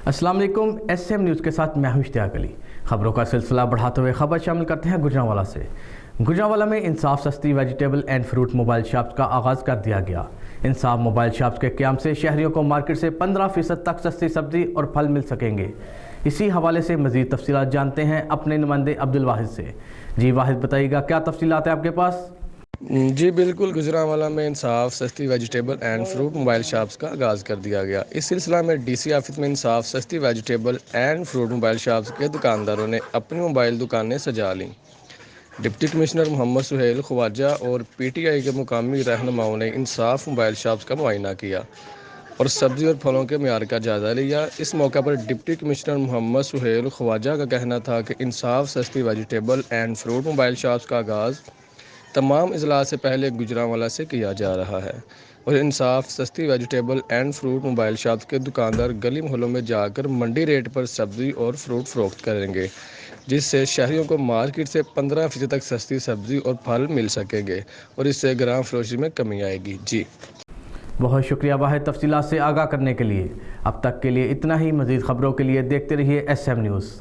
अस्सलाम वालेकुम। SM news के साथ मैं हूं इश्तियाक अली। खबरों का सिलसिला बढ़ाते हुए खबर शामिल करते हैं गुजरांवाला से। गुजरांवाला में इंसाफ सस्ती vegetable and fruit mobile shops का आगाज़ कर दिया गया। इंसाफ मोबाइल शॉप्स के क़याम से शहरियों को मार्केट से 15% तक सस्ती सब्ज़ी और फल मिल सकेंगे। इसी हवाले से मज़ीद तफसीलात जानते हैं अपने नुमाइंदे अब्दुल वाहिद से। जी वाहिद, बताइएगा क्या तफसीलात है आपके पास? जी बिल्कुल, गुजरांवाला में इंसाफ सस्ती vegetable and fruit mobile shops का आगाज़ कर दिया गया। इस सिलसिला में DC ऑफिस में इंसाफ सस्ती vegetable and fruit mobile shops के दुकानदारों ने अपनी मोबाइल दुकानें सजा लीं। डिप्टी कमिश्नर मोहम्मद सुहेल ख्वाजा और PTI के मुकामी रहनुमाओं ने इंसाफ मोबाइल शॉप्स का मुआयना किया और सब्ज़ी और फलों के मियार का जायज़ा लिया। इस मौके पर डिप्टी कमिश्नर मोहम्मद सुहेल ख्वाजा का कहना था कि इंसाफ सस्ती vegetable and fruit mobile shops का आगाज़ तमाम अजला से पहले गुजरांवाला से किया जा रहा है और इंसाफ सस्ती vegetable and fruit mobile shops के दुकानदार गली मोहल्लों में जाकर मंडी रेट पर सब्ज़ी और फ्रूट फ़रोख्त करेंगे, जिससे शहरियों को मार्केट से 15% तक सस्ती सब्ज़ी और फल मिल सकेंगे और इससे ग्राम फरोशी में कमी आएगी। जी बहुत शुक्रिया वाहिद, तफसीलात से आगाह करने के लिए। अब तक के लिए इतना ही। मज़ीद खबरों के लिए देखते रहिए SM न्यूज़।